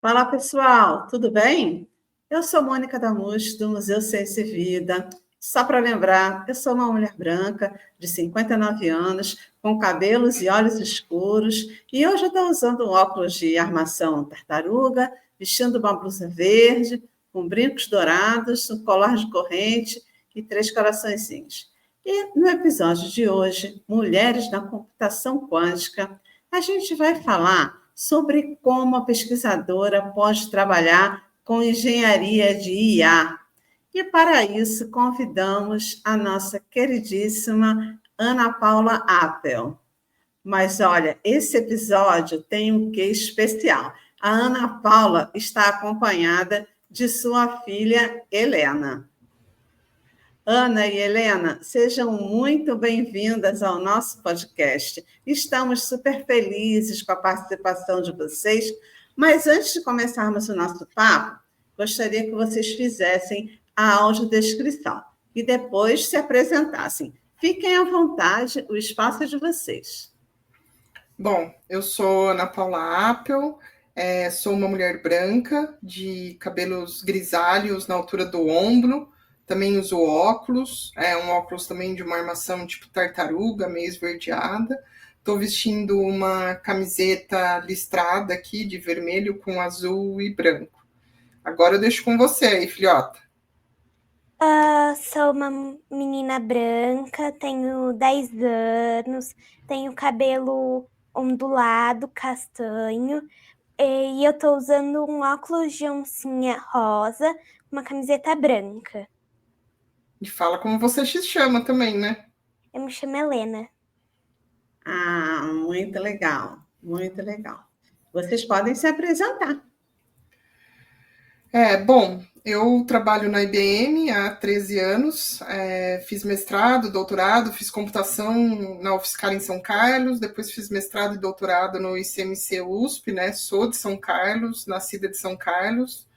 Fala pessoal, tudo bem? Eu sou Mônica Damus, do Museu Ciência e Vida. Só para lembrar, eu sou uma mulher branca de 59 anos, com cabelos e olhos escuros, e hoje eu estou usando um óculos de armação tartaruga, vestindo uma blusa verde, com brincos dourados, um colar de corrente e 3 coraçõezinhos. E no episódio de hoje, Mulheres na Computação Quântica, a gente vai falar sobre como a pesquisadora pode trabalhar com engenharia de IA. E para isso, convidamos a nossa queridíssima Ana Paula Appel. Mas olha, esse episódio tem um quê especial. A Ana Paula está acompanhada de sua filha Helena. Ana e Helena, sejam muito bem-vindas ao nosso podcast. Estamos super felizes com a participação de vocês, mas antes de começarmos o nosso papo, gostaria que vocês fizessem a audiodescrição e depois se apresentassem. Fiquem à vontade, o espaço é de vocês. Bom, eu sou Ana Paula Appel, sou uma mulher branca, de cabelos grisalhos na altura do ombro, também uso óculos, um óculos também de uma armação tipo tartaruga, meio esverdeada. Estou vestindo uma camiseta listrada aqui de vermelho com azul e branco. Agora eu deixo com você aí, filhota. Sou uma menina branca, tenho 10 anos, tenho cabelo ondulado, castanho, e eu tô usando um óculos de oncinha rosa, uma camiseta branca. E fala como você se chama também, né? Eu me chamo Helena. Ah, muito legal, muito legal. Vocês podem se apresentar. Bom, eu trabalho na IBM há 13 anos, fiz mestrado, doutorado, fiz computação na UFSCar em São Carlos, depois fiz mestrado e doutorado no ICMC USP, né? Sou de São Carlos, nascida de São Carlos.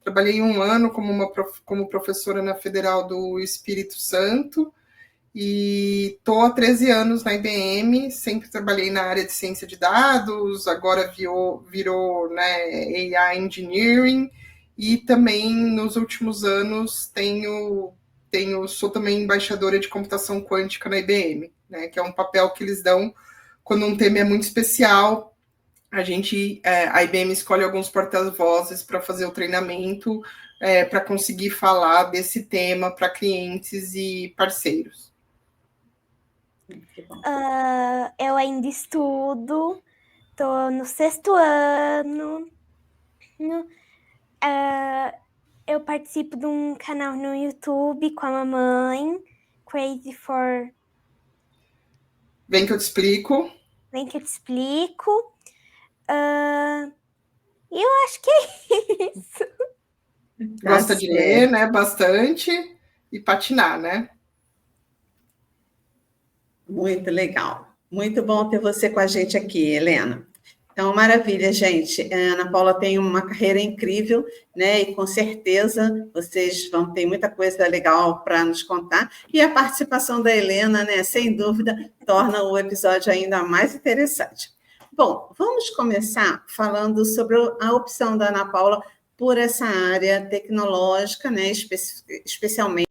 Trabalhei 1 ano como professora na Federal do Espírito Santo e estou há 13 anos na IBM, sempre trabalhei na área de ciência de dados, agora virou né, AI Engineering, e também nos últimos anos sou também embaixadora de computação quântica na IBM, né, que é um papel que eles dão quando um tema é muito especial. A IBM escolhe alguns porta-vozes para fazer o treinamento, para conseguir falar desse tema para clientes e parceiros. Eu ainda estudo, tô no 6º ano. Eu participo de um canal no YouTube com a mamãe, Crazy for... Vem que eu te explico. Vem que eu te explico. E eu acho que é isso. Gosta de ler, né? Bastante. E patinar, né? Muito legal. Muito bom ter você com a gente aqui, Helena. Então, maravilha, gente. A Ana Paula tem uma carreira incrível, né? E com certeza vocês vão ter muita coisa legal para nos contar. E a participação da Helena, né? Sem dúvida, torna o episódio ainda mais interessante. Bom, vamos começar falando sobre a opção da Ana Paula por essa área tecnológica, né? Especialmente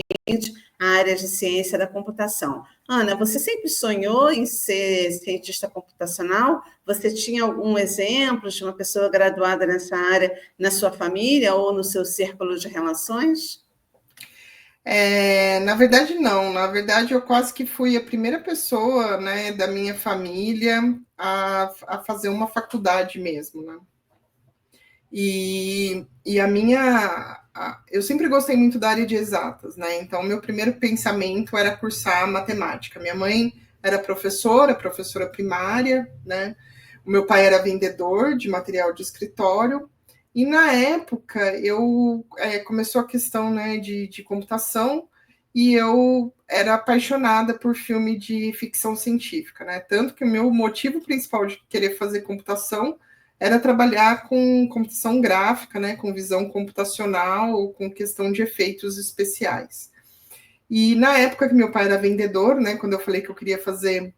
a área de ciência da computação. Ana, você sempre sonhou em ser cientista computacional? Você tinha algum exemplo de uma pessoa graduada nessa área na sua família ou no seu círculo de relações? Na verdade, não. Na verdade, eu quase que fui a primeira pessoa, né, da minha família a fazer uma faculdade mesmo, né? E eu sempre gostei muito da área de exatas, né? Então, meu primeiro pensamento era cursar matemática. Minha mãe era professora primária, né? O meu pai era vendedor de material de escritório. E na época, começou a questão, né, de computação, e eu era apaixonada por filme de ficção científica, né? Tanto que o meu motivo principal de querer fazer computação era trabalhar com computação gráfica, né, com visão computacional ou com questão de efeitos especiais. E na época que meu pai era vendedor, né, quando eu falei que eu queria fazer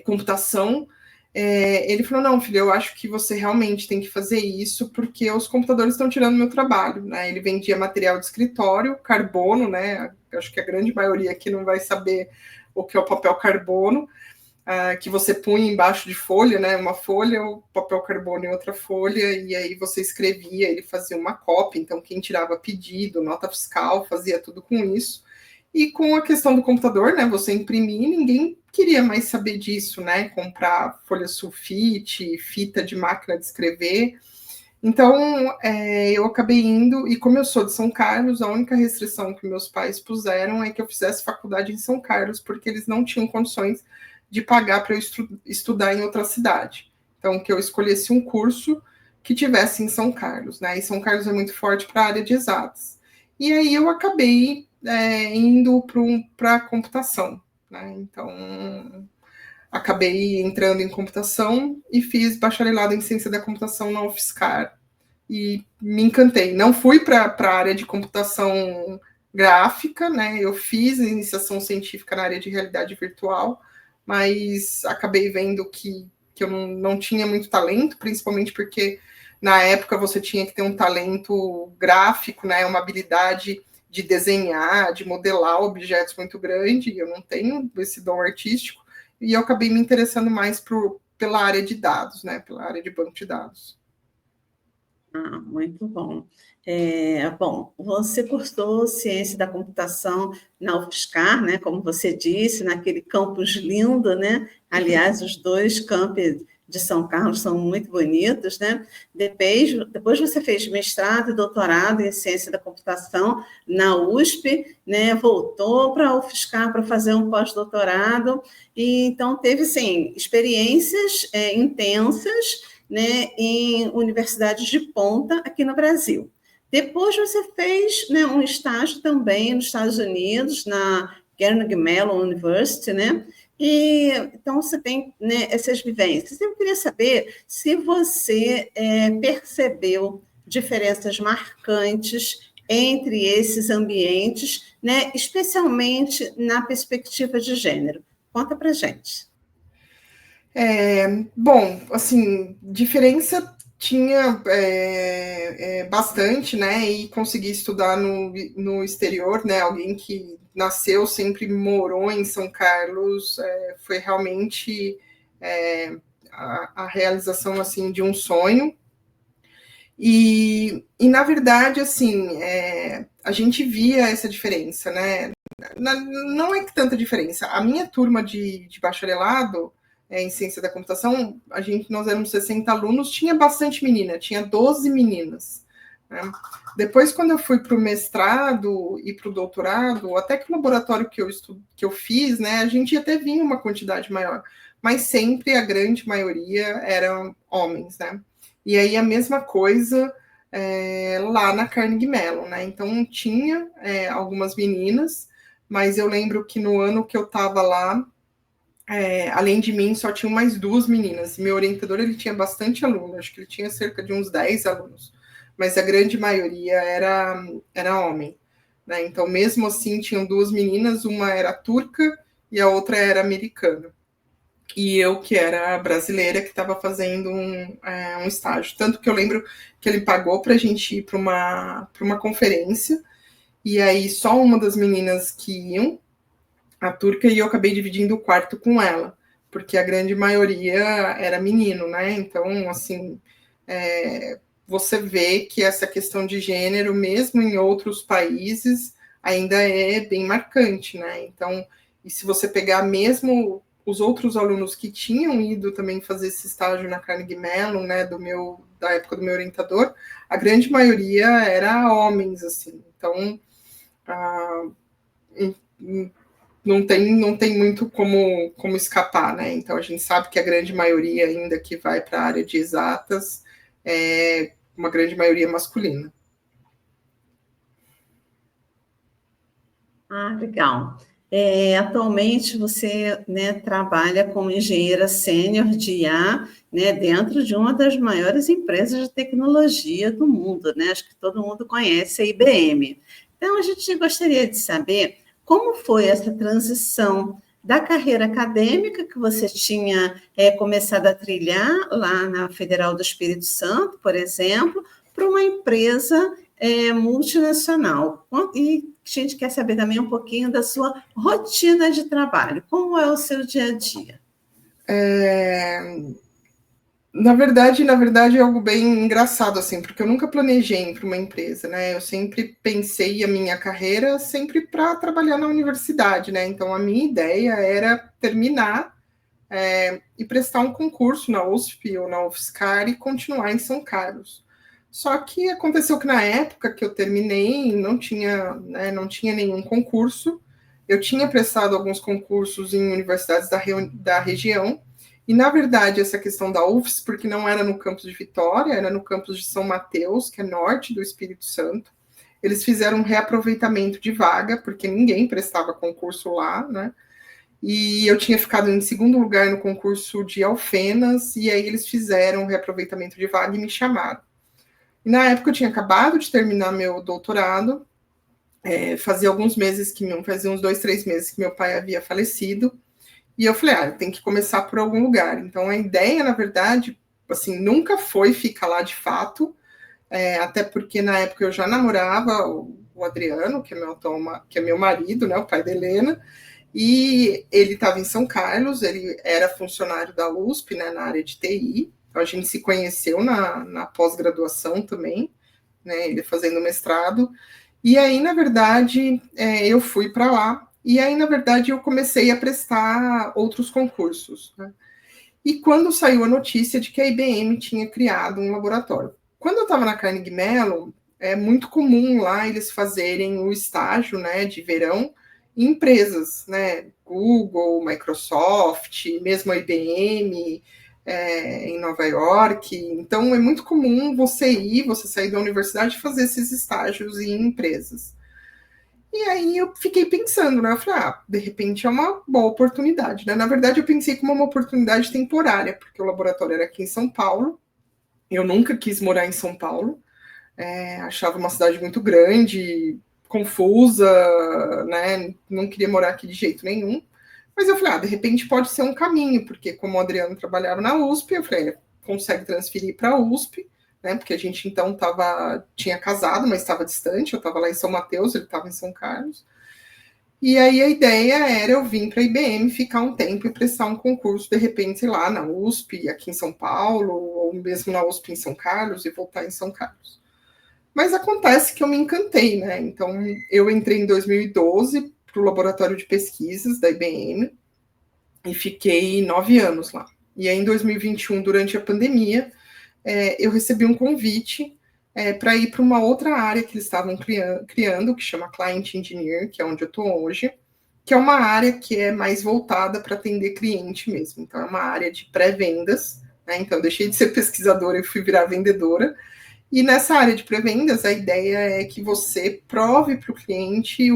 computação, ele falou, não, filho, eu acho que você realmente tem que fazer isso, porque os computadores estão tirando meu trabalho, né? Ele vendia material de escritório, carbono, né? Acho que a grande maioria aqui não vai saber o que é o papel carbono, que você punha embaixo de folha, né? Uma folha, o papel carbono em outra folha, e aí você escrevia, ele fazia uma cópia, então quem tirava pedido, nota fiscal, fazia tudo com isso. E com a questão do computador, né, você imprimir, ninguém queria mais saber disso, né, comprar folha sulfite, fita de máquina de escrever. Então, eu acabei indo, e como eu sou de São Carlos, a única restrição que meus pais puseram é que eu fizesse faculdade em São Carlos, porque eles não tinham condições de pagar para eu estudar em outra cidade. Então, que eu escolhesse um curso que tivesse em São Carlos, né, e São Carlos é muito forte para a área de exatas. E aí eu acabei indo para a computação, né? Então, acabei entrando em computação e fiz bacharelado em ciência da computação na UFSCar e me encantei. Não fui para a área de computação gráfica, né? Eu fiz iniciação científica na área de realidade virtual, mas acabei vendo que eu não tinha muito talento, principalmente porque na época você tinha que ter um talento gráfico, né? Uma habilidade de desenhar, de modelar objetos muito grande, eu não tenho esse dom artístico, e eu acabei me interessando mais pela área de dados, né, pela área de banco de dados. Muito bom. Bom, você cursou ciência da computação na UFSCar, né, como você disse, naquele campus lindo, né? Aliás, os dois campos de São Carlos são muito bonitos, né? Depois você fez mestrado e doutorado em ciência da computação na USP, né? Voltou para a UFSCar para fazer um pós-doutorado, e então teve, sim, experiências intensas, né, em universidades de ponta aqui no Brasil. Depois você fez, né, um estágio também nos Estados Unidos, na Carnegie Mellon University, né? E então você tem, né, essas vivências. Eu queria saber se você percebeu diferenças marcantes entre esses ambientes, né, especialmente na perspectiva de gênero. Conta para gente. Bom, assim, diferença tinha bastante, né? E conseguir estudar no exterior, né? Alguém que nasceu, sempre morou em São Carlos, foi realmente a realização assim de um sonho. E na verdade, assim, a gente via essa diferença, né? Não é que tanta diferença. A minha turma de bacharelado em ciência da computação, nós éramos 60 alunos, tinha bastante menina, tinha 12 meninas. Né? Depois, quando eu fui para o mestrado e para o doutorado, até que o laboratório que eu fiz, né, a gente até vinha uma quantidade maior, mas sempre a grande maioria eram homens, né? E aí a mesma coisa lá na Carnegie Mellon, né? Então tinha algumas meninas, mas eu lembro que no ano que eu estava lá, além de mim, só tinham mais 2 meninas. Meu orientador, ele tinha bastante aluno, acho que ele tinha cerca de uns 10 alunos, mas a grande maioria era homem, né? Então, mesmo assim, tinham 2 meninas, uma era turca e a outra era americana. E eu, que era brasileira, que estava fazendo um estágio. Tanto que eu lembro que ele pagou para a gente ir para uma conferência, e aí só uma das meninas que iam, a turca, e eu acabei dividindo o quarto com ela, porque a grande maioria era menino, né? Então, assim, você vê que essa questão de gênero, mesmo em outros países, ainda é bem marcante, né? Então, e se você pegar mesmo os outros alunos que tinham ido também fazer esse estágio na Carnegie Mellon, né, da época do meu orientador, a grande maioria era homens, assim. Então, não tem muito como escapar, né? Então, a gente sabe que a grande maioria ainda que vai para a área de exatas é uma grande maioria masculina. Legal. Atualmente você, né, trabalha como engenheira sênior de IA, né, dentro de uma das maiores empresas de tecnologia do mundo, né? Acho que todo mundo conhece a IBM. Então, a gente gostaria de saber como foi essa transição da carreira acadêmica que você tinha começado a trilhar lá na Federal do Espírito Santo, por exemplo, para uma empresa multinacional. E a gente quer saber também um pouquinho da sua rotina de trabalho. Como é o seu dia a dia? Na verdade é algo bem engraçado, assim, porque eu nunca planejei para uma empresa, né? Eu sempre pensei a minha carreira sempre para trabalhar na universidade, né? Então, a minha ideia era terminar e prestar um concurso na USP ou na UFSCar e continuar em São Carlos. Só que aconteceu que na época que eu terminei, não tinha nenhum concurso. Eu tinha prestado alguns concursos em universidades da região, e, na verdade, essa questão da UFS, porque não era no campus de Vitória, era no campus de São Mateus, que é norte do Espírito Santo. Eles fizeram um reaproveitamento de vaga, porque ninguém prestava concurso lá, né? E eu tinha ficado em segundo lugar no concurso de Alfenas, e aí eles fizeram um reaproveitamento de vaga e me chamaram. E na época eu tinha acabado de terminar meu doutorado, fazia uns 2, 3 meses que meu pai havia falecido, e eu falei, eu tenho que começar por algum lugar. Então, a ideia, na verdade, assim, nunca foi ficar lá de fato, até porque na época eu já namorava o Adriano, que é meu marido, né, o pai da Helena, e ele estava em São Carlos, ele era funcionário da USP, né, na área de TI, então a gente se conheceu na pós-graduação também, né, ele fazendo mestrado, e aí, na verdade, eu fui para lá. E aí, na verdade, eu comecei a prestar outros concursos, né? E quando saiu a notícia de que a IBM tinha criado um laboratório. Quando eu estava na Carnegie Mellon, é muito comum lá eles fazerem o estágio, né, de verão em empresas, né? Google, Microsoft, mesmo a IBM, em Nova York. Então, é muito comum você sair da universidade e fazer esses estágios em empresas. E aí eu fiquei pensando, né? Eu falei, de repente é uma boa oportunidade, né? Na verdade, eu pensei como uma oportunidade temporária, porque o laboratório era aqui em São Paulo. Eu nunca quis morar em São Paulo. Achava uma cidade muito grande, confusa, né? Não queria morar aqui de jeito nenhum. Mas eu falei, de repente pode ser um caminho, porque como o Adriano trabalhava na USP, eu falei, consegue transferir para a USP, né? Porque a gente então tinha casado, mas estava distante, eu estava lá em São Mateus, ele estava em São Carlos. E aí a ideia era eu vir para a IBM, ficar um tempo e prestar um concurso, de repente, sei lá, na USP, aqui em São Paulo, ou mesmo na USP em São Carlos, e voltar em São Carlos. Mas acontece que eu me encantei, né? Então, eu entrei em 2012 para o laboratório de pesquisas da IBM e fiquei 9 anos lá. E aí, em 2021, durante a pandemia, eu recebi um convite para ir para uma outra área que eles estavam criando, que chama Client Engineer, que é onde eu estou hoje, que é uma área que é mais voltada para atender cliente mesmo. Então, é uma área de pré-vendas, né? Então, eu deixei de ser pesquisadora e fui virar vendedora. E nessa área de pré-vendas, a ideia é que você prove para o cliente,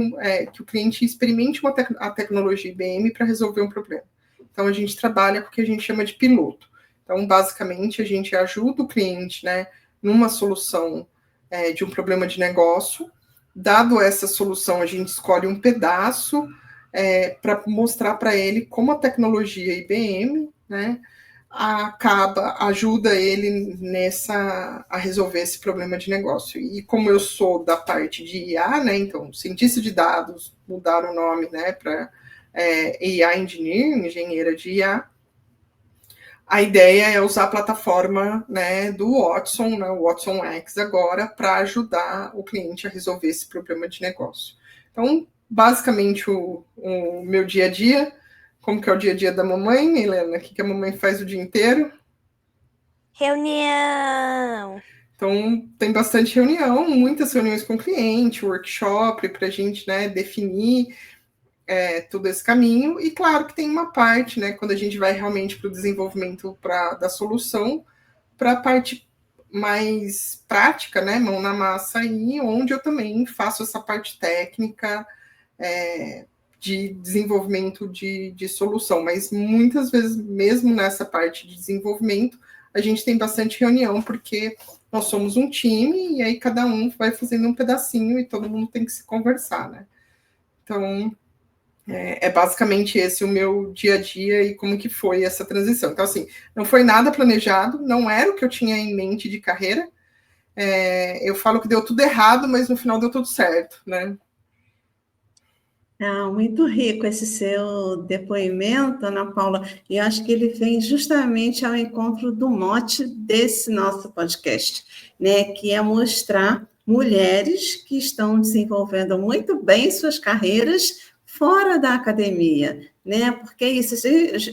que o cliente experimente a tecnologia IBM para resolver um problema. Então, a gente trabalha com o que a gente chama de piloto. Então, basicamente, a gente ajuda o cliente, né, numa solução de um problema de negócio. Dado essa solução, a gente escolhe um pedaço para mostrar para ele como a tecnologia IBM, né, ajuda ele a resolver esse problema de negócio. E como eu sou da parte de IA, né, então, cientista de dados, mudaram o nome, né, para AI Engineer, engenheira de IA, a ideia é usar a plataforma, né, do Watson, né, o Watson X agora, para ajudar o cliente a resolver esse problema de negócio. Então, basicamente, o meu dia a dia, como que é o dia a dia da mamãe, Helena? O que a mamãe faz o dia inteiro? Reunião. Então, tem bastante reunião, muitas reuniões com o cliente, workshop, para a gente, né, definir todo esse caminho. E claro que tem uma parte, né, quando a gente vai realmente para o desenvolvimento da solução, para a parte mais prática, né, mão na massa, aí, onde eu também faço essa parte técnica de desenvolvimento de solução. Mas muitas vezes, mesmo nessa parte de desenvolvimento, a gente tem bastante reunião, porque nós somos um time, e aí cada um vai fazendo um pedacinho, e todo mundo tem que se conversar, né? Então, É basicamente esse o meu dia a dia e como que foi essa transição. Então, assim, não foi nada planejado, não era o que eu tinha em mente de carreira. Eu falo que deu tudo errado, mas no final deu tudo certo, né? Muito rico esse seu depoimento, Ana Paula, e acho que ele vem justamente ao encontro do mote desse nosso podcast, né, que é mostrar mulheres que estão desenvolvendo muito bem suas carreiras fora da academia, né, porque isso,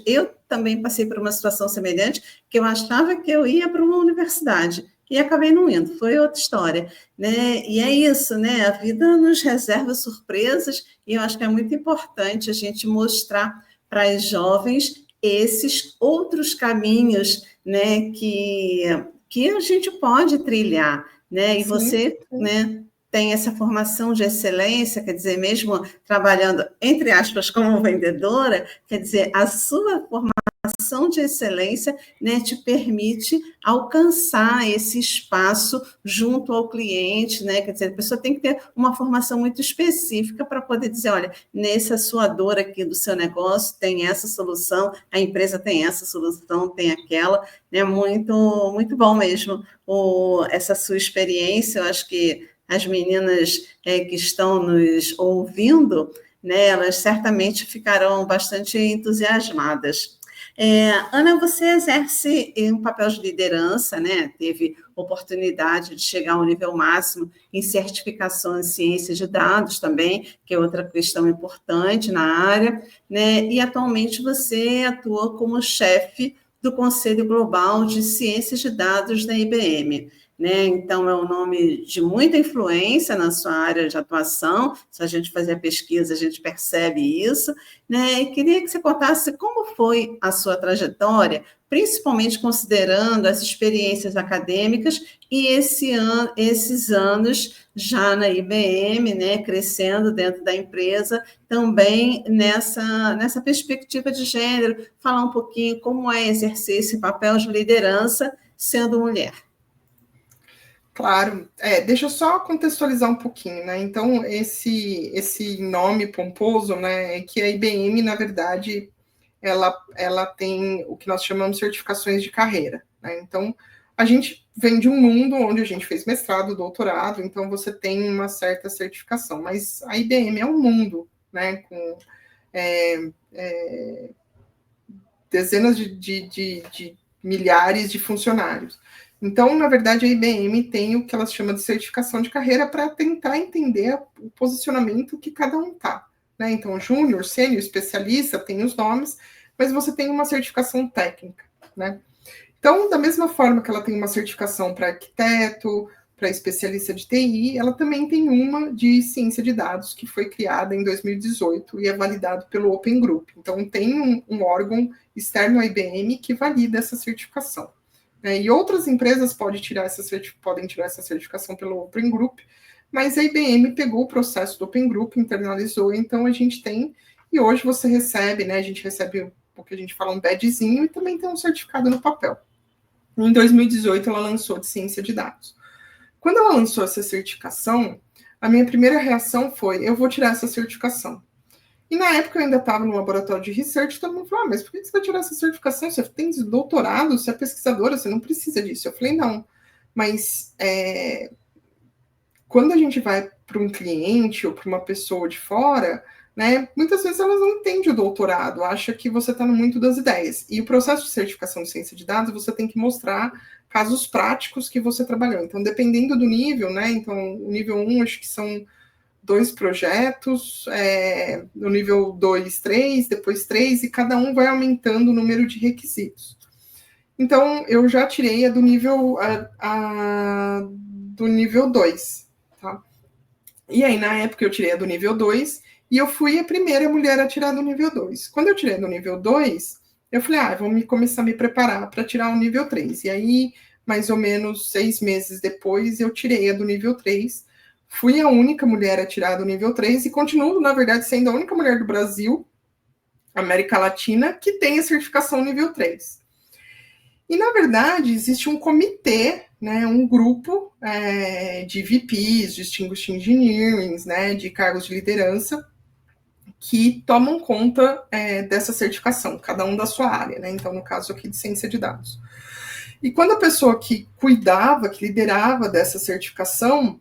eu também passei por uma situação semelhante, que eu achava que eu ia para uma universidade, e acabei não indo, foi outra história, né, e é isso, né, a vida nos reserva surpresas, e eu acho que é muito importante a gente mostrar para as jovens esses outros caminhos, né, que a gente pode trilhar, né? E Sim, você, sim. né, tem essa formação de excelência, quer dizer, mesmo trabalhando, entre aspas, como vendedora, quer dizer, a sua formação de excelência, né, te permite alcançar esse espaço junto ao cliente, né? Quer dizer, a pessoa tem que ter uma formação muito específica para poder dizer, olha, nessa sua dor aqui do seu negócio tem essa solução, a empresa tem essa solução, tem aquela, né? Muito bom mesmo essa sua experiência. Eu acho que as meninas que estão nos ouvindo, né, elas certamente ficarão bastante entusiasmadas. Ana, você exerce um papel de liderança, né? Teve oportunidade de chegar ao nível máximo em certificação em ciência de dados também, que é outra questão importante na área, né? E atualmente você atua como chefe do Conselho Global de Ciências de Dados da IBM. Né? Então, é um nome de muita influência na sua área de atuação. Se a gente fazer a pesquisa, a gente percebe isso, né? E queria que você contasse como foi a sua trajetória, principalmente considerando as experiências acadêmicas e esses anos já na IBM, né, crescendo dentro da empresa, também nessa perspectiva de gênero, falar um pouquinho como é exercer esse papel de liderança sendo mulher. Claro, deixa eu só contextualizar um pouquinho, né? Então, esse nome pomposo, né, é que a IBM, na verdade, ela tem o que nós chamamos de certificações de carreira, né? Então, a gente vem de um mundo onde a gente fez mestrado, doutorado, então você tem uma certa certificação, mas a IBM é um mundo, né, com dezenas de milhares de funcionários. Então, na verdade, a IBM tem o que ela chama de certificação de carreira para tentar entender o posicionamento que cada um está. Né? Então, júnior, sênior, especialista, tem os nomes, mas você tem uma certificação técnica. Né? Então, da mesma forma que ela tem uma certificação para arquiteto, para especialista de TI, ela também tem uma de ciência de dados, que foi criada em 2018 e é validado pelo Open Group. Então, tem um órgão externo à IBM que valida essa certificação. E outras empresas podem tirar essa certificação pelo Open Group, mas a IBM pegou o processo do Open Group, internalizou, então a gente tem, e hoje você recebe, né, a gente recebe o que a gente fala um badgezinho e também tem um certificado no papel. Em 2018, ela lançou de ciência de dados. Quando ela lançou essa certificação, a minha primeira reação foi, eu vou tirar essa certificação. E na época eu ainda estava no laboratório de research, todo mundo falou, mas por que você vai tirar essa certificação? Você tem doutorado, você é pesquisadora, você não precisa disso. Eu falei, não, mas quando a gente vai para um cliente ou para uma pessoa de fora, né, muitas vezes elas não entendem o doutorado, acha que você está no muito das ideias. E o processo de certificação de ciência de dados, você tem que mostrar casos práticos que você trabalhou. Então, dependendo do nível, né, então, o nível 1, acho que são 2 projetos, no nível 2, 3, depois 3, e cada um vai aumentando o número de requisitos. Então, eu já tirei a do nível, do nível 2, tá? E aí, na época, eu tirei a do nível 2, e eu fui a primeira mulher a tirar do nível 2. Quando eu tirei do nível 2, eu falei, vou começar a me preparar para tirar o nível 3. E aí, mais ou menos 6 meses depois, eu tirei a do nível 3, fui a única mulher a tirar do nível 3 e continuo, na verdade, sendo a única mulher do Brasil, América Latina, que tem a certificação nível 3. E, na verdade, existe um comitê, né, um grupo de VPs, Distinguished Engineering, né, de cargos de liderança, que tomam conta dessa certificação, cada um da sua área, né? Então, no caso aqui de ciência de dados. E quando a pessoa que cuidava, que liderava dessa certificação,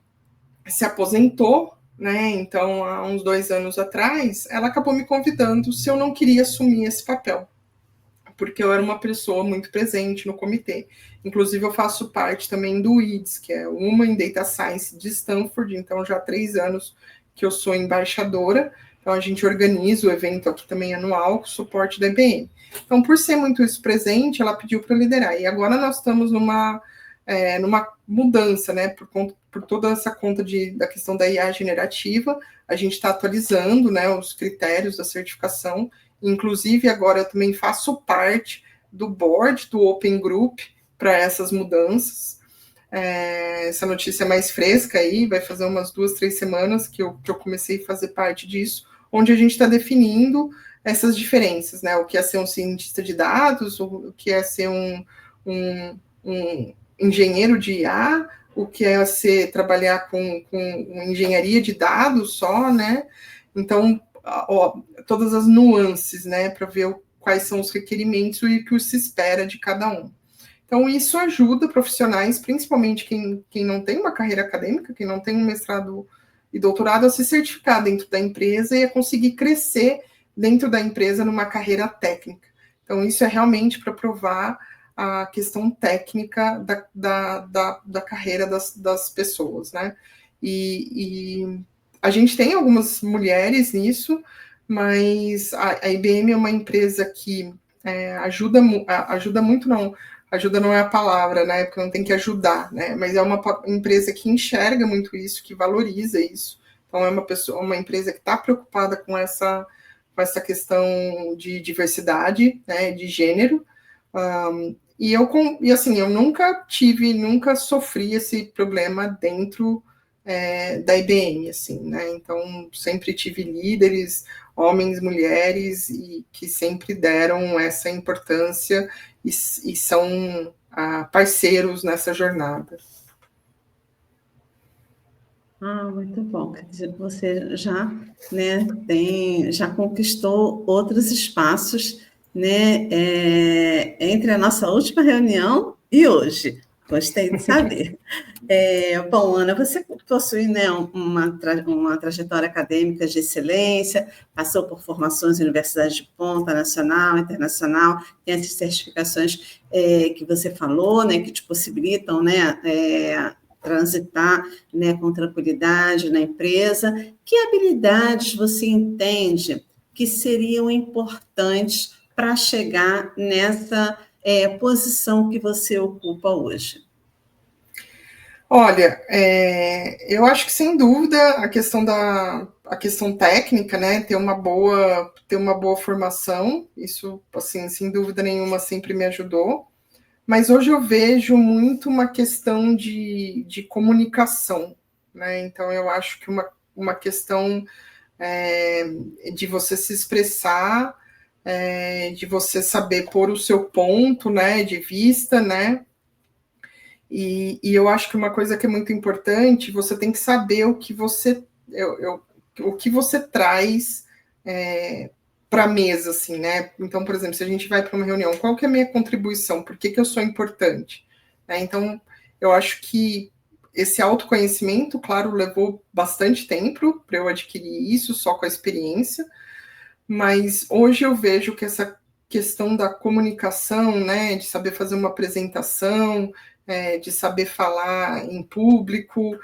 se aposentou, né? Então, há uns 2 anos atrás, ela acabou me convidando se eu não queria assumir esse papel, porque eu era uma pessoa muito presente no comitê. Inclusive, eu faço parte também do WIDS, que é Women Data Science de Stanford, então já há 3 anos que eu sou embaixadora. Então, a gente organiza o evento aqui também anual, com suporte da IBM. Então, por ser muito isso presente, ela pediu para eu liderar. E agora nós estamos numa mudança, né, por toda essa conta da questão da IA generativa. A gente está atualizando, né, os critérios da certificação. Inclusive, agora eu também faço parte do board do Open Group para essas mudanças. Essa notícia é mais fresca aí, vai fazer umas 2, 3 semanas que eu comecei a fazer parte disso, onde a gente está definindo essas diferenças, né? O que é ser um cientista de dados, o que é ser um engenheiro de IA, o que é trabalhar com engenharia de dados só, né? Então, todas as nuances, né, para ver quais são os requerimentos e o que se espera de cada um. Então, isso ajuda profissionais, principalmente quem não tem uma carreira acadêmica, quem não tem um mestrado e doutorado, a se certificar dentro da empresa e a conseguir crescer dentro da empresa numa carreira técnica. Então, isso é realmente para provar a questão técnica da carreira das pessoas, né? E a gente tem algumas mulheres nisso, mas a IBM é uma empresa que ajuda muito, não. Ajuda não é a palavra, né? Porque não tem que ajudar, né? Mas é uma empresa que enxerga muito isso, que valoriza isso. Então, é uma empresa que está preocupada com essa questão de diversidade, né? De gênero. E assim, eu nunca sofri esse problema dentro da IBM, assim, né? Então, sempre tive líderes, homens, mulheres, e que sempre deram essa importância e são parceiros nessa jornada. Muito bom. Quer dizer, você já, né, já conquistou outros espaços, né, entre a nossa última reunião e hoje. Gostei de saber. Bom, Ana, você possui, né, uma trajetória acadêmica de excelência, passou por formações em universidades de ponta, nacional, internacional, tem essas certificações que você falou, né, que te possibilitam, né, transitar, né, com tranquilidade na empresa. Que habilidades você entende que seriam importantes para chegar nessa posição que você ocupa hoje? Olha, eu acho que sem dúvida a questão técnica, né, ter uma boa formação, isso, assim, sem dúvida nenhuma, sempre me ajudou. Mas hoje eu vejo muito uma questão de comunicação, né? Então eu acho que uma questão de você se expressar, de você saber pôr o seu ponto, né, de vista, né? E eu acho que uma coisa que é muito importante, você tem que saber o que você traz para a mesa, assim, né? Então, por exemplo, se a gente vai para uma reunião, qual que é a minha contribuição? Por que eu sou importante? Então, eu acho que esse autoconhecimento, claro, levou bastante tempo para eu adquirir isso, só com a experiência, mas hoje eu vejo que essa questão da comunicação, né, de saber fazer uma apresentação, de saber falar em público,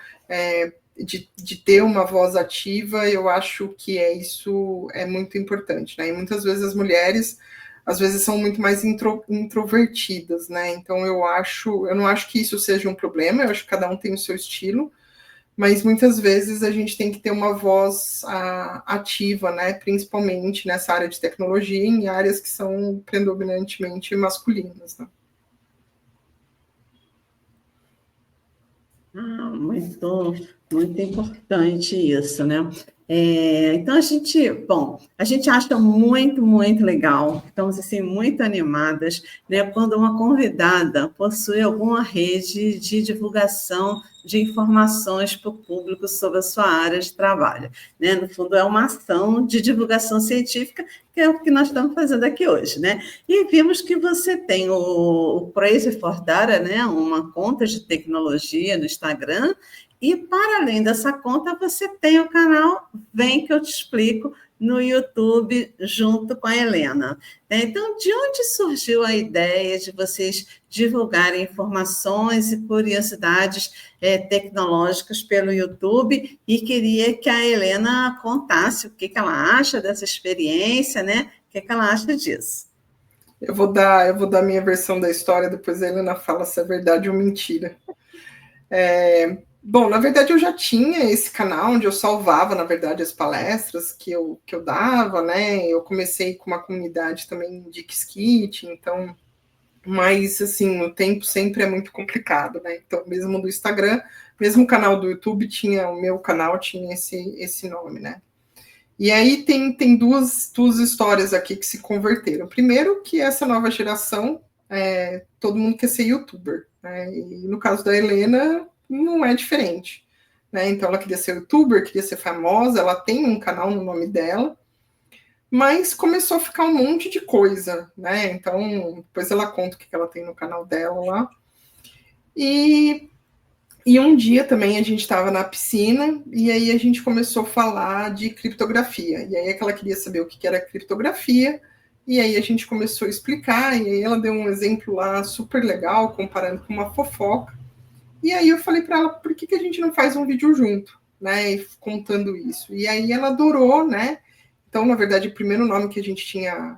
de ter uma voz ativa, eu acho que isso é muito importante, né? E muitas vezes as mulheres, às vezes, são muito mais introvertidas, né? Então eu não acho que isso seja um problema, eu acho que cada um tem o seu estilo, mas muitas vezes a gente tem que ter uma voz ativa, né? Principalmente nessa área de tecnologia, em áreas que são predominantemente masculinas, né? Muito, muito importante isso, né? Então, a gente acha muito, muito legal, estamos assim, muito animadas, né, quando uma convidada possui alguma rede de divulgação de informações para o público sobre a sua área de trabalho. Né? No fundo, é uma ação de divulgação científica, que é o que nós estamos fazendo aqui hoje. Né? E vimos que você tem o Crazy for Data, né, uma conta de tecnologia no Instagram, e, para além dessa conta, você tem o canal Vem que eu te explico no YouTube, junto com a Helena. Então, de onde surgiu a ideia de vocês divulgarem informações e curiosidades tecnológicas pelo YouTube? E queria que a Helena contasse o que ela acha dessa experiência, né? O que ela acha disso. Eu vou dar a minha versão da história, depois a Helena fala se é verdade ou mentira. Bom, na verdade eu já tinha esse canal onde eu salvava, na verdade, as palestras que eu dava, né? Eu comecei com uma comunidade também de Qiskit, então, mas assim, o tempo sempre é muito complicado, né? Então, mesmo do Instagram, mesmo o canal do YouTube o meu canal tinha esse nome, né? E aí tem duas histórias aqui que se converteram. Primeiro, que essa nova geração, todo mundo quer ser youtuber, né? E no caso da Helena, não é diferente. Né? Então, ela queria ser youtuber, queria ser famosa, ela tem um canal no nome dela, mas começou a ficar um monte de coisa, né? Então, depois ela conta o que ela tem no canal dela lá. E um dia também a gente estava na piscina e aí a gente começou a falar de criptografia. E aí é que ela queria saber o que era criptografia. E aí a gente começou a explicar. E aí ela deu um exemplo lá super legal, comparando com uma fofoca. E aí eu falei para ela, por que a gente não faz um vídeo junto, né? Contando isso. E aí ela adorou, né? Então, na verdade, o primeiro nome que a gente tinha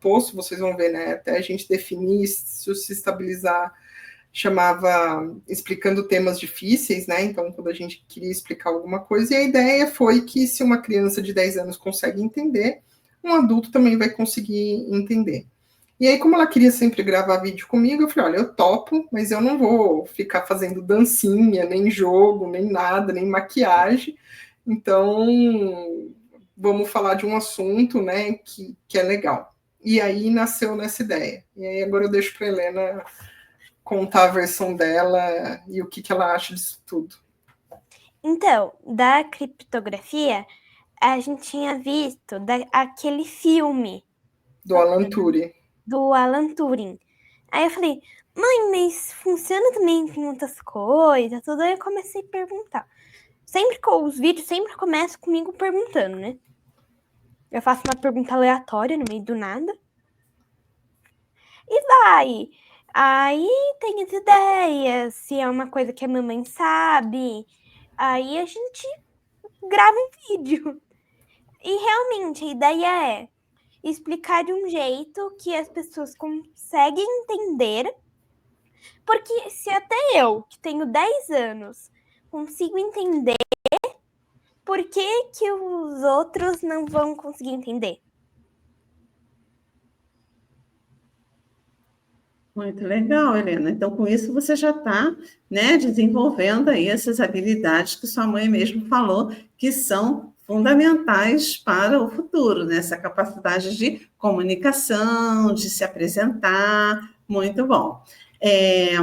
posto, vocês vão ver, né? Até a gente definir, se estabilizar, chamava Explicando Temas Difíceis, né? Então, quando a gente queria explicar alguma coisa, e a ideia foi que se uma criança de 10 anos consegue entender, um adulto também vai conseguir entender. E aí, como ela queria sempre gravar vídeo comigo, eu falei, olha, eu topo, mas eu não vou ficar fazendo dancinha, nem jogo, nem nada, nem maquiagem. Então, vamos falar de um assunto, né, que é legal. E aí nasceu nessa ideia. E aí agora eu deixo para a Helena contar a versão dela e o que ela acha disso tudo. Então, da criptografia, a gente tinha visto aquele filme do Alan Turing. Do Alan Turing. Aí eu falei, mãe, mas funciona também com outras coisas, tudo. Aí eu comecei a perguntar. Sempre com os vídeos, sempre começa comigo perguntando, né? Eu faço uma pergunta aleatória no meio do nada. E vai. Aí tem as ideias, se é uma coisa que a mamãe sabe. Aí a gente grava um vídeo. E realmente a ideia é explicar de um jeito que as pessoas conseguem entender. Porque se até eu, que tenho 10 anos, consigo entender, por que os outros não vão conseguir entender? Muito legal, Helena. Então, com isso, você já está, né, desenvolvendo aí essas habilidades que sua mãe mesmo falou, que são fundamentais para o futuro, né? Essa capacidade de comunicação, de se apresentar. Muito bom.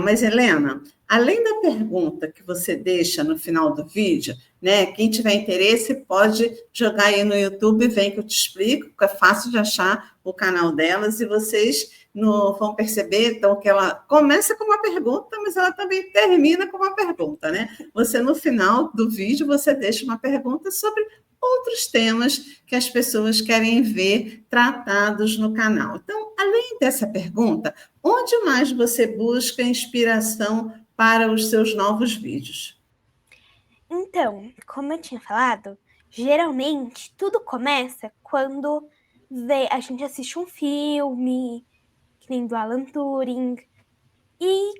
Mas, Helena, além da pergunta que você deixa no final do vídeo, né? Quem tiver interesse pode jogar aí no YouTube, vem que eu te explico, porque é fácil de achar o canal delas e vocês vão perceber, então, que ela começa com uma pergunta, mas ela também termina com uma pergunta, né? Você, no final do vídeo, você deixa uma pergunta sobre outros temas que as pessoas querem ver tratados no canal. Então, além dessa pergunta, onde mais você busca inspiração para os seus novos vídeos? Então, como eu tinha falado, geralmente tudo começa quando a gente assiste um filme, que nem do Alan Turing, e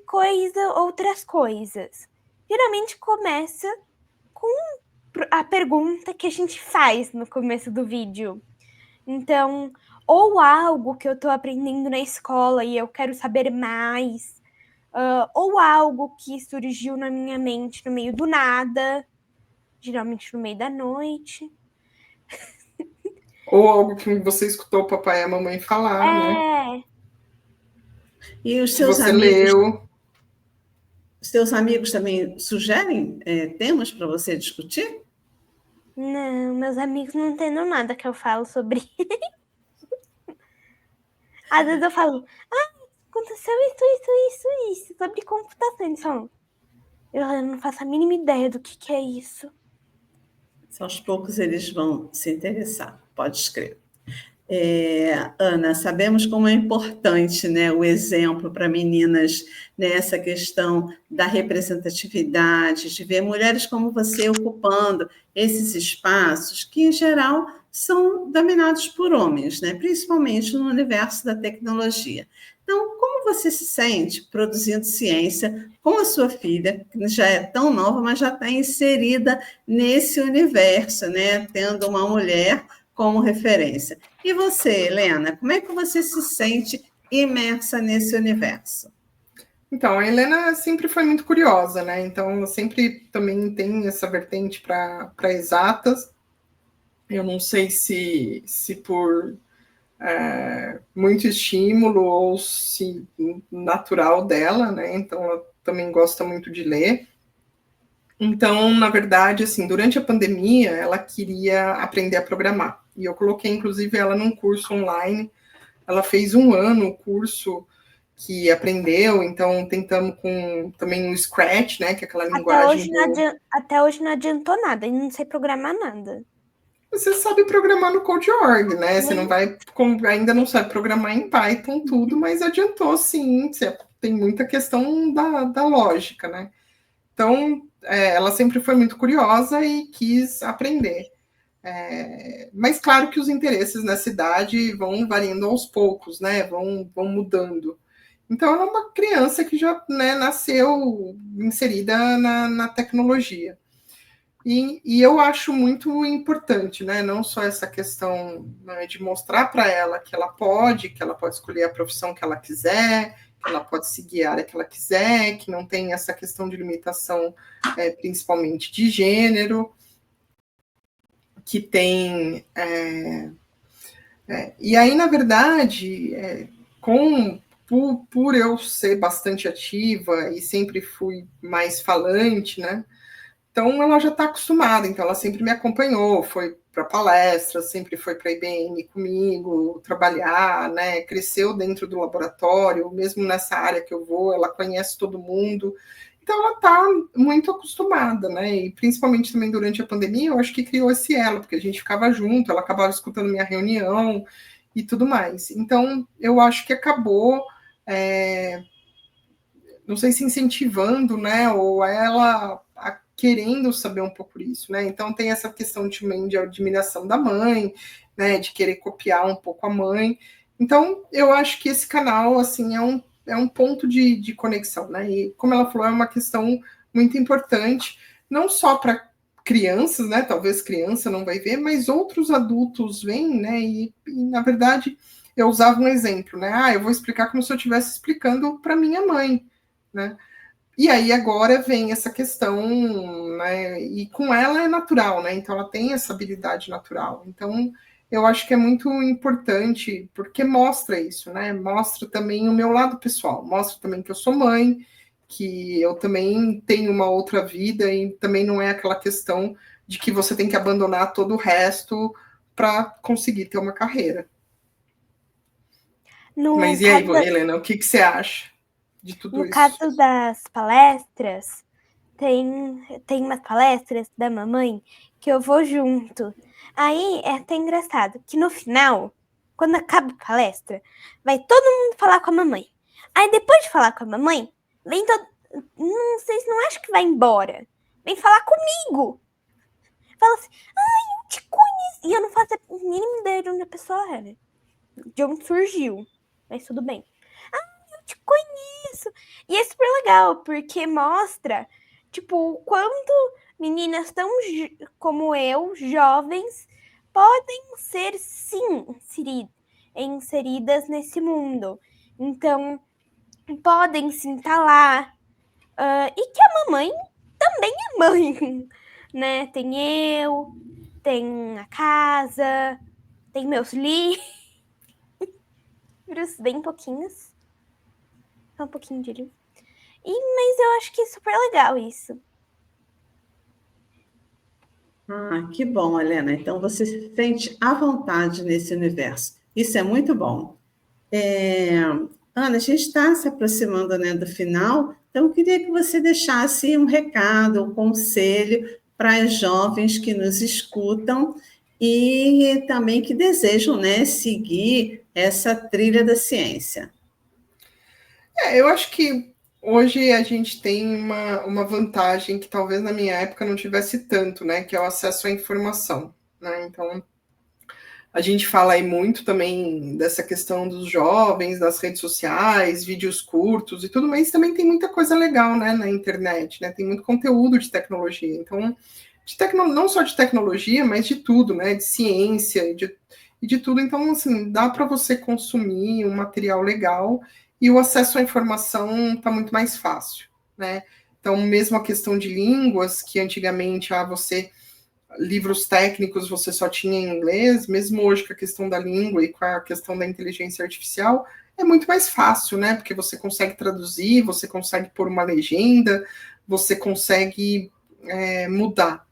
outras coisas. Geralmente começa com a pergunta que a gente faz no começo do vídeo. Então, ou algo que eu estou aprendendo na escola e eu quero saber mais, ou algo que surgiu na minha mente no meio do nada, geralmente no meio da noite. Ou algo que você escutou o papai e a mamãe falar, né? E os Que você leu. seus amigos também sugerem temas para você discutir? Não, meus amigos não entendem nada que eu falo sobre. Às vezes eu falo, aconteceu isso, sobre computação. Eles falam, eu não faço a mínima ideia do que é isso. Aos poucos eles vão se interessar, pode escrever. Ana, sabemos como é importante, né, o exemplo para meninas nessa questão da representatividade, de ver mulheres como você ocupando esses espaços que, em geral, são dominados por homens, né, principalmente no universo da tecnologia. Então, como você se sente produzindo ciência com a sua filha, que já é tão nova, mas já está inserida nesse universo, né, tendo uma mulher como referência? E você, Helena, como é que você se sente imersa nesse universo? Então, a Helena sempre foi muito curiosa, né? Então, ela sempre também tem essa vertente para exatas. Eu não sei se por muito estímulo ou se natural dela, né? Então, ela também gosta muito de ler. Então, na verdade, assim, durante a pandemia, ela queria aprender a programar. E eu coloquei, inclusive, ela num curso online. Ela fez 1 ano o curso que aprendeu, então tentamos com também o Scratch, né, que é aquela linguagem Até hoje não adiantou nada, e não sei programar nada. Você sabe programar no Code.org, né? Você não vai, ainda não sabe programar em Python tudo, mas adiantou sim. Tem muita questão da lógica, né? Então, ela sempre foi muito curiosa e quis aprender. Mas claro que os interesses nessa idade vão variando aos poucos, né? Vão mudando. Então, ela é uma criança que já, né, nasceu inserida na tecnologia. E eu acho muito importante, né? Não só essa questão, né, de mostrar para ela que ela pode escolher a profissão que ela quiser, que ela pode seguir a área que ela quiser, que não tem essa questão de limitação, principalmente de gênero, que tem. E aí, na verdade, por eu ser bastante ativa e sempre fui mais falante, né? Então, ela já está acostumada, então ela sempre me acompanhou, foi para palestras, sempre foi para a IBM comigo, trabalhar, né? Cresceu dentro do laboratório, mesmo nessa área que eu vou, ela conhece todo mundo. Então, ela está muito acostumada, né? E principalmente também durante a pandemia, eu acho que criou esse elo, porque a gente ficava junto, ela acabava escutando minha reunião e tudo mais. Então, eu acho que acabou. Não sei se incentivando, né? Ou ela querendo saber um pouco isso, né? Então tem essa questão também de admiração da mãe, né? De querer copiar um pouco a mãe. Então eu acho que esse canal assim é um ponto de conexão, né? E como ela falou, é uma questão muito importante, não só para crianças, né? Talvez criança não vai ver, mas outros adultos vêm, né? E na verdade eu usava um exemplo, né? Eu vou explicar como se eu estivesse explicando para minha mãe, né? E aí agora vem essa questão, né? E com ela é natural, né? Então ela tem essa habilidade natural. Então eu acho que é muito importante porque mostra isso, né? Mostra também o meu lado pessoal, mostra também que eu sou mãe, que eu também tenho uma outra vida e também não é aquela questão de que você tem que abandonar todo o resto para conseguir ter uma carreira. Mas e aí, Helena, o que você acha de tudo isso? No caso das palestras, tem umas palestras da mamãe que eu vou junto. Aí é até engraçado que no final, quando acaba a palestra, vai todo mundo falar com a mamãe. Aí depois de falar com a mamãe, vem todo. Não sei se não acho que vai embora. Vem falar comigo. Fala assim, eu te conheço. E eu não faço a mínima ideia de onde a pessoa é, né? De onde surgiu. Mas tudo bem. Eu te conheço. E é super legal, porque mostra, tipo, o quanto meninas tão como eu, jovens, podem ser, sim, inseridas nesse mundo. Então, podem sim estar lá. E que a mamãe também é mãe, né? Tem eu, tem a casa, Tem meus livros, bem pouquinhos. Só um pouquinho de livro. Mas eu acho que é super legal isso. Ah, que bom, Helena. Então você se sente à vontade nesse universo. Isso é muito bom. Ana, a gente está se aproximando, né, do final, então eu queria que você deixasse um recado, um conselho para as jovens que nos escutam e também que desejam, né, seguir essa trilha da ciência. Eu acho que hoje a gente tem uma vantagem que talvez na minha época não tivesse tanto, né? Que é o acesso à informação, né? Então, a gente fala aí muito também dessa questão dos jovens, das redes sociais, vídeos curtos e tudo, mas também tem muita coisa legal, né, na internet, né? Tem muito conteúdo de tecnologia. Então, não só de tecnologia, mas de tudo, né? De ciência e de tudo. Então, assim, dá para você consumir um material legal e o acesso à informação está muito mais fácil, né? Então, mesmo a questão de línguas, que antigamente livros técnicos você só tinha em inglês, mesmo hoje com a questão da língua e com a questão da inteligência artificial, é muito mais fácil, né? Porque você consegue traduzir, você consegue pôr uma legenda, você consegue mudar.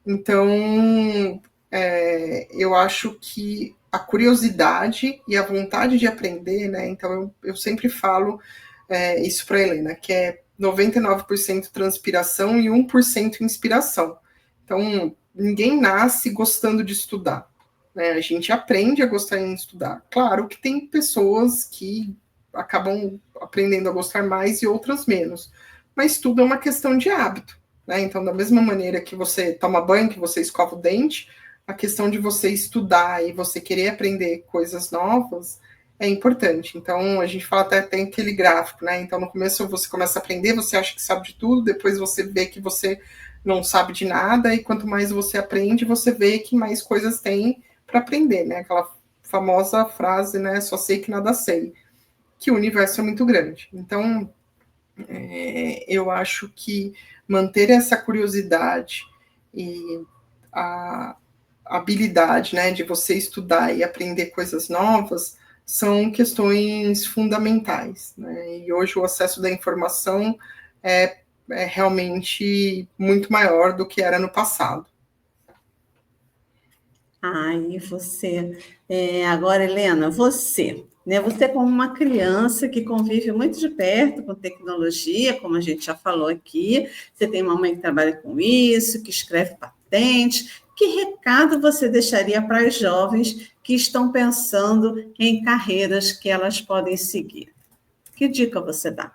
Então, eu acho que a curiosidade e a vontade de aprender, né? Então, eu sempre falo isso para a Helena, que é 99% transpiração e 1% inspiração. Então, ninguém nasce gostando de estudar, né? A gente aprende a gostar de estudar. Claro que tem pessoas que acabam aprendendo a gostar mais e outras menos, mas tudo é uma questão de hábito, né? Então, da mesma maneira que você toma banho, que você escova o dente, a questão de você estudar e você querer aprender coisas novas é importante. Então, a gente fala até tem aquele gráfico, né? Então, no começo você começa a aprender, você acha que sabe de tudo, depois você vê que você não sabe de nada, e quanto mais você aprende, você vê que mais coisas tem para aprender, né? Aquela famosa frase, né? Só sei que nada sei, que o universo é muito grande. Então, eu acho que manter essa curiosidade e a habilidade, né, de você estudar e aprender coisas novas são questões fundamentais, né? E hoje o acesso da informação é realmente muito maior do que era no passado. E você. Agora, Helena, você, né? Você como uma criança que convive muito de perto com tecnologia, como a gente já falou aqui, você tem uma mãe que trabalha com isso, que escreve patente. Que recado você deixaria para as jovens que estão pensando em carreiras que elas podem seguir? Que dica você dá?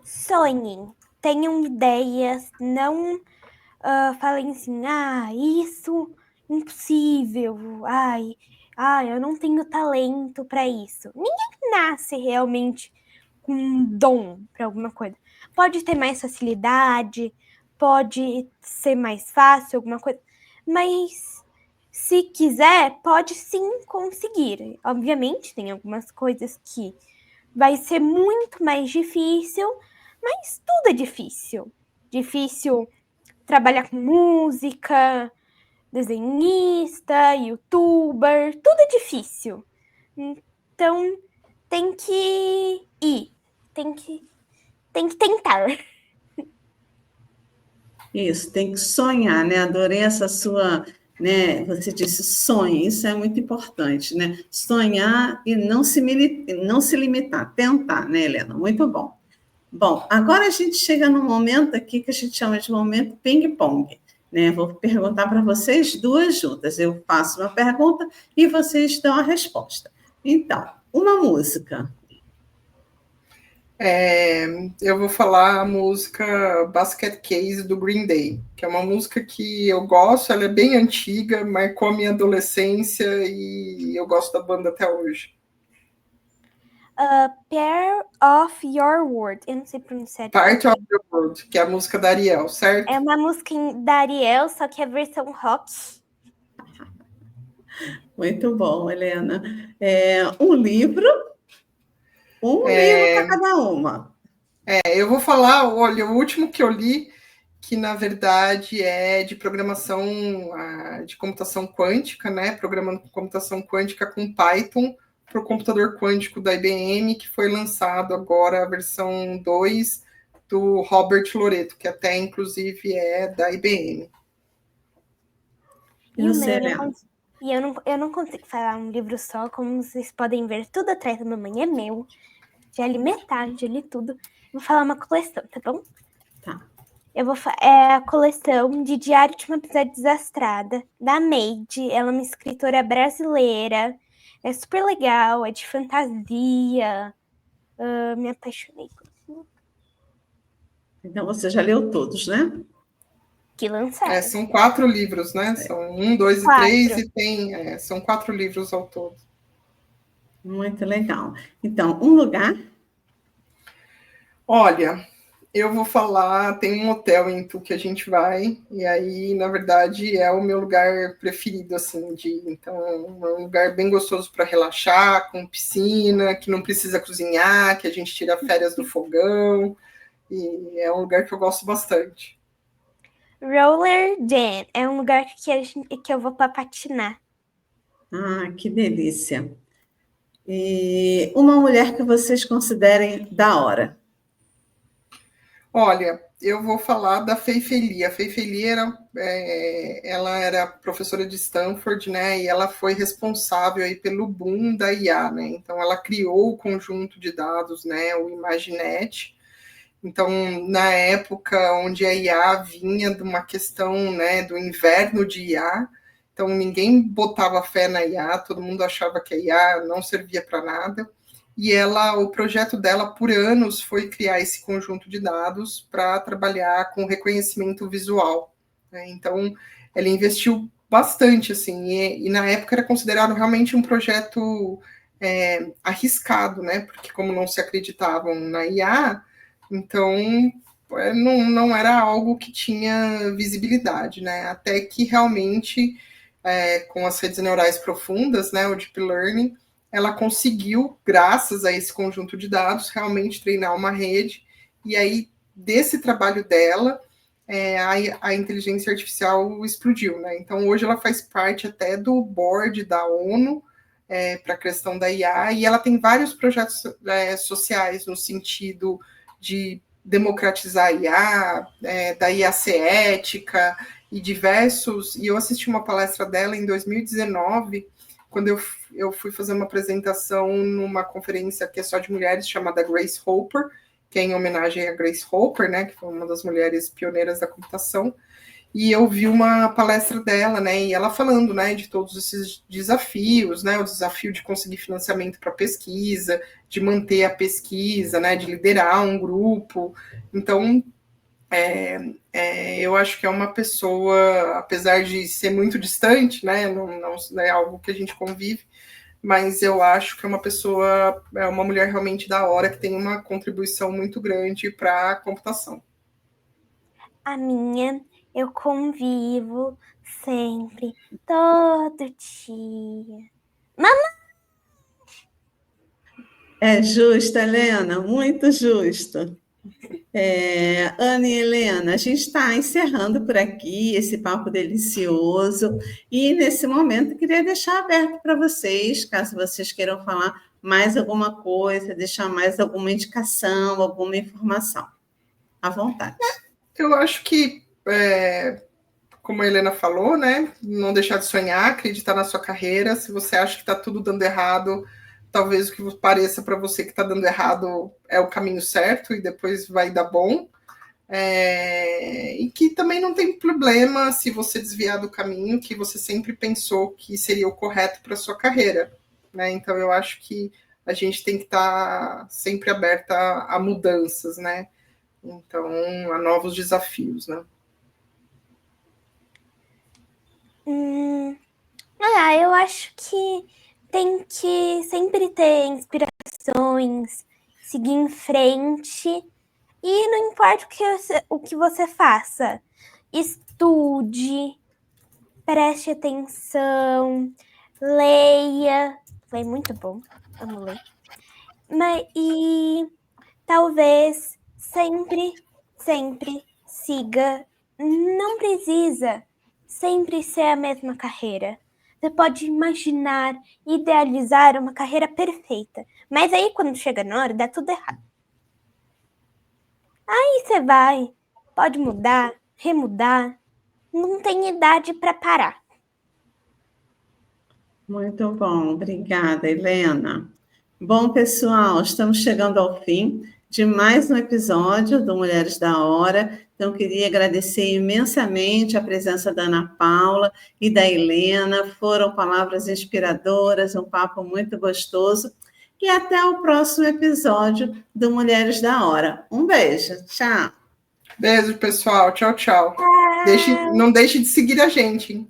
Sonhem, tenham ideias, não falem assim, isso impossível, eu não tenho talento para isso. Ninguém nasce realmente com um dom para alguma coisa. Pode ter mais facilidade, pode ser mais fácil alguma coisa, mas se quiser, pode sim conseguir. Obviamente, tem algumas coisas que vai ser muito mais difícil, mas tudo é difícil. Difícil trabalhar com música, desenhista, youtuber, tudo é difícil. Então, tem que ir, tem que tentar. Isso, tem que sonhar, né? Adorei essa sua, né? Você disse sonhe, isso é muito importante, né? Sonhar e não se limitar, tentar, né, Helena? Muito bom. Bom, agora a gente chega num momento aqui que a gente chama de momento ping-pong, né? Vou perguntar para vocês duas juntas. Eu faço uma pergunta e vocês dão a resposta. Então, uma música. Eu vou falar a música Basket Case do Green Day, que é uma música que eu gosto, ela é bem antiga, marcou a minha adolescência e eu gosto da banda até hoje. Pair of Your World, eu não sei pronunciar. Part of the World, que é a música da Ariel, certo? É uma música da Ariel, só que é a versão rock. Muito bom, Helena. Um livro para cada uma. Eu vou falar, olha, o último que eu li, que na verdade é de programação de computação quântica, né? Programando computação quântica com Python para o computador quântico da IBM, que foi lançado agora a versão 2 do Robert Loreto, que até inclusive é da IBM. E o meu, eu não consigo falar um livro só, como vocês podem ver, tudo atrás da mamãe é meu. Já li metade, já li tudo. Vou falar uma coleção, tá bom? Tá. É a coleção de Diário de uma Amizade Desastrada, da Meide. Ela é uma escritora brasileira. É super legal, é de fantasia. Me apaixonei por isso. Então, você já leu todos, né? Que lançaram. São 4 livros, né? São 1, 2 e 3 e são 4 livros ao todo. Muito legal. Então, um lugar? Olha, eu vou falar, tem um hotel em Itu que a gente vai, e aí, na verdade, é o meu lugar preferido, assim, então, é um lugar bem gostoso para relaxar, com piscina, que não precisa cozinhar, que a gente tira férias do fogão, e é um lugar que eu gosto bastante. Roller Dam é um lugar que eu vou para patinar. Ah, que delícia. E uma mulher que vocês considerem da hora? Olha, eu vou falar da Feifeli. A Feifeli ela era professora de Stanford, né? E ela foi responsável aí pelo boom da IA, né? Então, ela criou o conjunto de dados, né? O ImagiNet. Então, na época onde a IA vinha de uma questão, né? Do inverno de IA, então ninguém botava fé na IA, todo mundo achava que a IA não servia para nada. E o projeto dela por anos foi criar esse conjunto de dados para trabalhar com reconhecimento visual, né? Então, ela investiu bastante, assim, e na época era considerado realmente um projeto arriscado, né? Porque como não se acreditavam na IA, então não era algo que tinha visibilidade, né? Até que realmente, com as redes neurais profundas, né, o Deep Learning, ela conseguiu, graças a esse conjunto de dados, realmente treinar uma rede, e aí, desse trabalho dela, a inteligência artificial explodiu, né? Então, hoje ela faz parte até do board da ONU, para a questão da IA, e ela tem vários projetos sociais no sentido de democratizar a IA, da IA ser ética, e eu assisti uma palestra dela em 2019, quando eu fui fazer uma apresentação numa conferência que é só de mulheres, chamada Grace Hopper, que é em homenagem a Grace Hopper, né, que foi uma das mulheres pioneiras da computação, e eu vi uma palestra dela, né, e ela falando, né, de todos esses desafios, né, o desafio de conseguir financiamento para pesquisa, de manter a pesquisa, né, de liderar um grupo. Então, eu acho que é uma pessoa, apesar de ser muito distante, né, não é algo que a gente convive, mas eu acho que é uma mulher realmente da hora, que tem uma contribuição muito grande para a computação. A minha, eu convivo sempre, todo dia. Mamãe! É justo, Helena, muito justo. Ana e Helena, a gente está encerrando por aqui esse papo delicioso e nesse momento queria deixar aberto para vocês, caso vocês queiram falar mais alguma coisa, deixar mais alguma indicação, alguma informação. À vontade. Eu acho que, como a Helena falou, né, não deixar de sonhar, acreditar na sua carreira. Se você acha que está tudo dando errado, talvez o que pareça para você que está dando errado é o caminho certo e depois vai dar bom. E que também não tem problema se você desviar do caminho que você sempre pensou que seria o correto para sua carreira, né? Então eu acho que a gente tem que estar sempre aberta a mudanças, né? Então, a novos desafios, né? Eu acho que tem que sempre ter inspirações, seguir em frente, e não importa o que você faça, estude, preste atenção, leia. Leia muito bom, amo ler. E talvez sempre siga não precisa sempre ser a mesma carreira. Você pode imaginar, idealizar uma carreira perfeita. Mas aí, quando chega na hora, dá tudo errado. Aí você vai, pode mudar, remudar. Não tem idade para parar. Muito bom, obrigada, Helena. Bom, pessoal, estamos chegando ao fim de mais um episódio do Mulheres da Hora. Então, queria agradecer imensamente a presença da Ana Paula e da Helena. Foram palavras inspiradoras, um papo muito gostoso. E até o próximo episódio do Mulheres da Hora. Um beijo, tchau. Beijo, pessoal. Tchau, tchau. Não deixe de seguir a gente, hein?